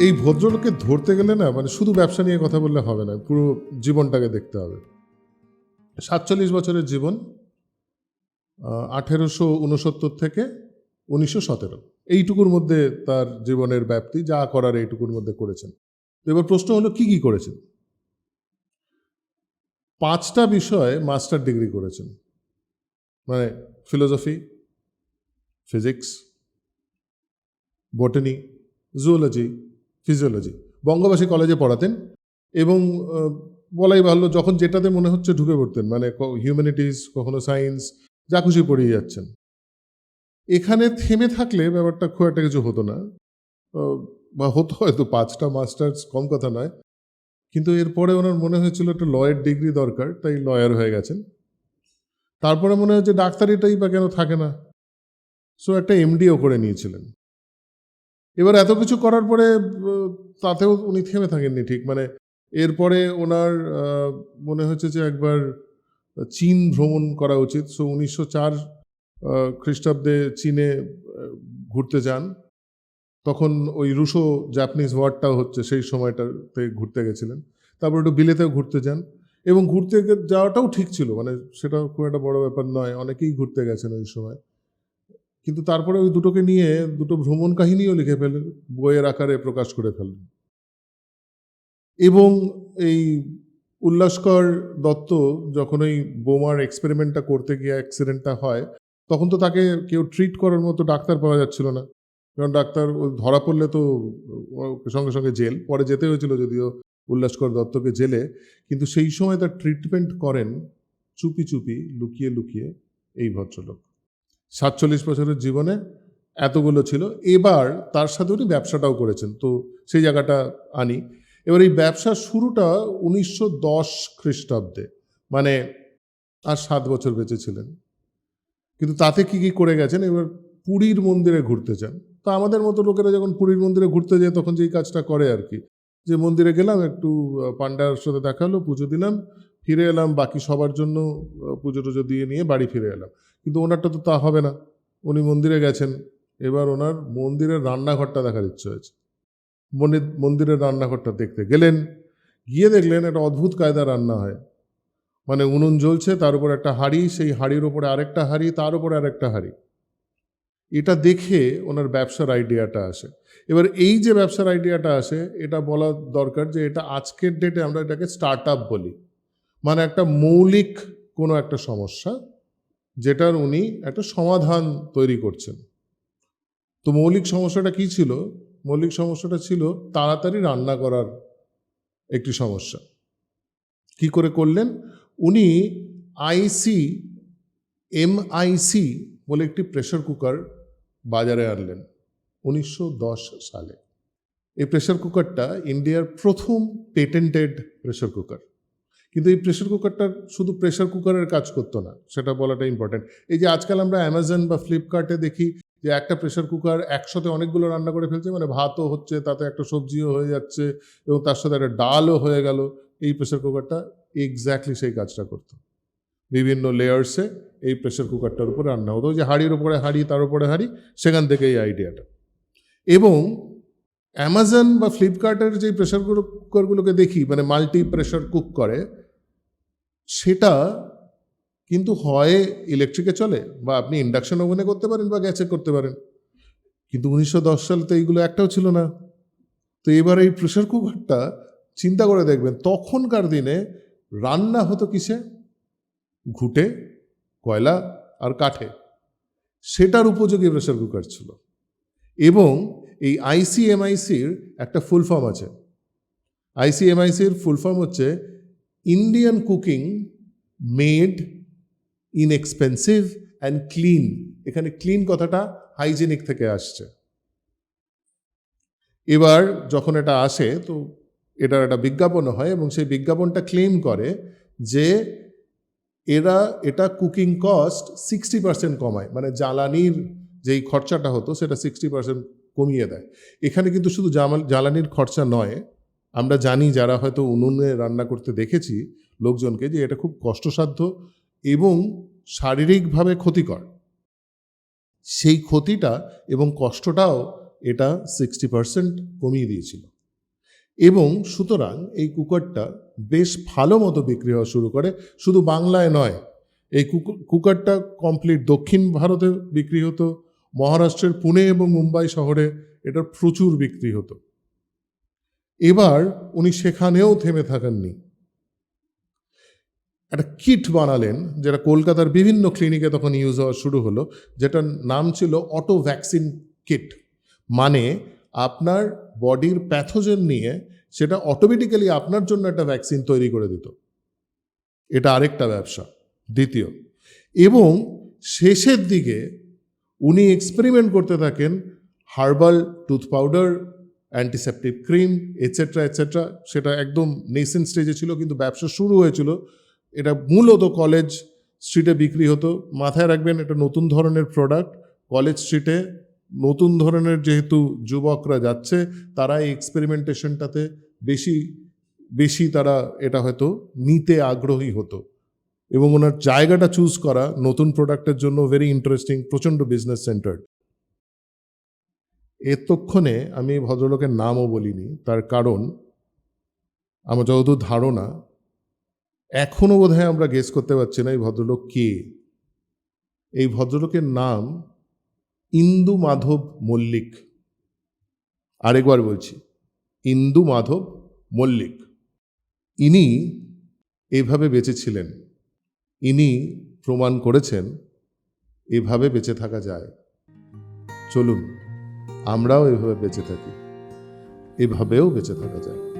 এই ভদ্রলোককে ধরতে গেলে না মানে শুধু ব্যবসা নিয়ে কথা বললে হবে না, পুরো জীবনটাকে দেখতে হবে। ৪৭ বছরের জীবন, ১৮৬৯ থেকে ১৯১৭, এইটুকুর মধ্যে তার জীবনের ব্যাপ্তি, যা করার এইটুকুর মধ্যে করেছেন। তো এবার প্রশ্ন হলো কি কি করেছেন। ৫টা বিষয়ে মাস্টার ডিগ্রি করেছেন, মানে philosophy, physics, botany, zoology, physiology. Bangabasi কলেজে পড়াতেন এবং বলাই ভালো, যখন যেটাতে মনে হচ্ছে ঢুকে পড়তেন, মানে হিউম্যানিটিস, কখনো সায়েন্স, যা খুশি পড়িয়ে যাচ্ছেন। এখানে থেমে থাকলে ব্যাপারটা খুব একটা কিছু হতো না, বা হতো হয়তো, 5টা মাস্টার্স কম কথা নয়, কিন্তু এরপরে ওনার মনে হয়েছিল একটা লয়ের ডিগ্রি দরকার, তাই লয়ার হয়ে গেছেন। তারপরে মনে হয় যে ডাক্তারিটাই বা কেন থাকে না, সো একটা এমডিও করে নিয়েছিলেন। এবার এত কিছু করার পরে তাতেও উনি থেমে থাকেননি ঠিক, মানে এরপরে ওনার মনে হয়েছে যে একবার চীন ভ্রমণ করা উচিত। সো ১৯০৪ খ্রিস্টাব্দে চীনে ঘুরতে যান। তখন ওই রুশো জাপানিজ ওয়ারটাও হচ্ছে, সেই সময়টাতে ঘুরতে গেছিলেন। তারপর একটু বিলেতেও ঘুরতে যান, এবং ঘুরতে যাওয়াটাও ঠিক ছিল, মানে সেটাও খুব একটা বড় ব্যাপার নয়, অনেকেই ঘুরতে গেছেন ওই সময়। কিন্তু তারপরে ওই দুটোকে নিয়ে দুটো ভ্রমণ কাহিনীও লিখে ফেলেন, বইয়ের আকারে প্রকাশ করে ফেলেন। এবং এই উল্লাসকর দত্ত যখন ওই বোমার এক্সপেরিমেন্টটা করতে গিয়ে অ্যাক্সিডেন্টটা হয়, তখন তো তাকে কেউ ট্রিট করার মতো ডাক্তার পাওয়া যাচ্ছিল না, কারণ ডাক্তার ধরা পড়লে তো সঙ্গে সঙ্গে জেল। পরে যেতে হয়েছিল যদিও উল্লাসকর দত্তকে জেলে, কিন্তু সেই সময় তার ট্রিটমেন্ট করেন চুপি চুপি, লুকিয়ে লুকিয়ে এই ভদ্রলোক। ৪৭ বছরের জীবনে এতগুলো ছিল। এবার তার সাথে উনি ব্যবসাটাও করেছেন, তো সেই জায়গাটা আনি। এবার এই ব্যবসার শুরুটা ১৯১০ খ্রিস্টাব্দে, মানে আর ৭ বছর বেঁচে ছিলেন। কিন্তু তাতে কি কি করে গেছেন, এবার পুরীর মন্দিরে ঘুরতে চান। তো আমাদের মতো লোকেরা যখন পুরীর মন্দিরে ঘুরতে যায় তখন যেই কাজটা করে আর কি, যে মন্দিরে গেলাম, একটু পান্ডার সাথে দেখা হলো, পুজো দিলাম, ফিরে এলাম, বাকি সবার জন্য পুজো টুজো দিয়ে নিয়ে বাড়ি ফিরে এলাম। কিন্তু ওনারটা তো তা হবে না, উনি মন্দিরে গেছেন, এবার ওনার মন্দিরের রান্নাঘরটা দেখার ইচ্ছে হয়েছে। মন্দিরের রান্নাঘরটা দেখতে গেলেন, গিয়ে দেখলেন একটা অদ্ভুত কায়দা রান্না হয়, মানে উনুন জ্বলছে, তার উপর একটা হাঁড়ি, সেই হাঁড়ির উপরে আরেকটা হাঁড়ি, তার উপরে আরেকটা হাঁড়ি। এটা দেখে ওনার ব্যবসার আইডিয়াটা আসে। এবার এই যে ব্যবসার আইডিয়াটা আসে, এটা বলা দরকার যে এটা আজকের ডেটে আমরা এটাকে স্টার্ট আপ বলি, মানে একটা মৌলিক কোনো একটা সমস্যা যেটার উনি একটা সমাধান তৈরি করছেন। তো মৌলিক সমস্যাটা কি ছিল? মৌলিক সমস্যাটা ছিল তাড়াতাড়ি রান্না করার একটি সমস্যা। কি করে করলেন? উনি এমআইসি বলে একটি প্রেসার কুকার বাজারে আনলেন ১৯১০ সালে। এই প্রেসার কুকারটা ইন্ডিয়ার প্রথম পেটেন্টেড প্রেসার কুকার। কিন্তু এই প্রেসার কুকারটা শুধু প্রেসার কুকারের কাজ করতো না, সেটা বলাটা ইম্পর্টেন্ট। এই যে আজকাল আমরা অ্যামাজন বা ফ্লিপকার্টে দেখি যে একটা প্রেসার কুকার একসাথে অনেকগুলো রান্না করে ফেলছে, মানে ভাতও হচ্ছে, তাতে একটা সবজিও হয়ে যাচ্ছে, এবং তার সাথে একটা ডালও হয়ে গেল। এই প্রেসার কুকারটা এক্স্যাক্টলি সেই কাজটা করতো। বিভিন্ন লেয়ার্সে এই প্রেসার কুকারটার উপরে রান্না হতো, যে হাঁড়ির উপরে হাঁড়ি, তার উপরে হাঁড়ি, সেখান থেকে এই আইডিয়াটা। এবং অ্যামাজন বা ফ্লিপকার্টের যে প্রেসার কুকারগুলোকে দেখি, মানে মাল্টি প্রেসার কুক করে, সেটা কিন্তু হয় ইলেকট্রিকে চলে, বা আপনি ইন্ডাকশন ওভেনে করতে পারেন, বা গ্যাসে করতে পারেন। কিন্তু ১৯১০ সালে তো এইগুলো একটাও ছিল না। তো এবার এই প্রেসার কুকারটা চিন্তা করে দেখবেন, তখনকার দিনে রান্না হতো কিসে? ঘুঁটে, কয়লা আর কাঠে। সেটার উপযোগী প্রেসার কুকার ছিল। এবং এই আইসিএমআইসির একটা ফুল ফর্ম আছে। আইসিএমআইসির ফুল ফর্ম হচ্ছে Indian cooking made inexpensive and clean. এখানে ক্লিন কথাটা হাইজেনিক থেকে আসছে। এবার যখন এটা আসে, তো এটার একটা বিজ্ঞাপন হয়, এবং সেই বিজ্ঞাপনটা ক্লেম করে যে এটা কুকিং কস্ট 60% কমায়, মানে জ্বালানির যেই খরচাটা হতো সেটা 60% কমিয়ে দেয়। এখানে কিন্তু শুধু জ্বালানির খরচা নয়, আমরা জানি যারা হয়তো উনুনে রান্না করতে দেখেছি লোকজনকে, যে এটা খুব কষ্টসাধ্য এবং শারীরিকভাবে ক্ষতিকর। সেই ক্ষতিটা এবং কষ্টটাও এটা 60% কমিয়ে দিয়েছিল। এবং সুতরাং এই কুকারটা বেশ ভালো মতো বিক্রি হওয়া শুরু করে, শুধু বাংলায় নয়। এই কুকারটা কমপ্লিট দক্ষিণ ভারতে বিক্রি হতো, মহারাষ্ট্রের পুনে এবং মুম্বাই শহরে এটার প্রচুর বিক্রি হতো। এবার উনি সেখানেও থেমে থাকেননি, একটা কিট বানালেন যেটা কলকাতার বিভিন্ন ক্লিনিকে তখন ইউজ হওয়া শুরু হলো, যেটার নাম ছিল অটো ভ্যাকসিন কিট। মানে আপনার বডির প্যাথোজেন নিয়ে সেটা অটোমেটিক্যালি আপনার জন্য একটা ভ্যাকসিন তৈরি করে দিত। এটা আরেকটা ব্যবসা, দ্বিতীয়। এবং শেষের দিকে উনি এক্সপেরিমেন্ট করতে থাকেন herbal tooth powder, antiseptic cream, etcetera etcetera. সেটা একদম নেসেন্ট স্টেজে ছিল, কিন্তু ব্যবসা শুরু হয়েছিল। এটা মূলত কলেজ স্ট্রিটে বিক্রি হতো। মাথায় রাখবেন, এটা নতুন ধরনের প্রোডাক্ট। কলেজ স্ট্রিটে নতুন ধরনের যেহেতু যুবকরা যাচ্ছে, তারা এই এক্সপেরিমেন্টেশনটাতে বেশি বেশি তারা এটা হয়তো নিতে আগ্রহী হতো। এবং ওনার জায়গাটা চুজ করা নতুন প্রোডাক্টের জন্য ভেরি ইন্টারেস্টিং, প্রচণ্ড বিজনেস সেন্টার। এতক্ষণে আমি ভদ্রলোকের নামও বলিনি, তার কারণ আমার যতদূর ধারণা এখনও বোধহয় আমরা গেস করতে পারছি না এই ভদ্রলোক কে। এই ভদ্রলোকের নাম ইন্দু মাধব মল্লিক। আরেকবার বলছি, ইন্দু মাধব মল্লিক। ইনি এভাবে বেঁচেছিলেন, ইনি প্রমাণ করেছেন এভাবে বেঁচে থাকা যায়। চলুন আমরাও এভাবে বেঁচে থাকি, এভাবেও বেঁচে থাকা যায়।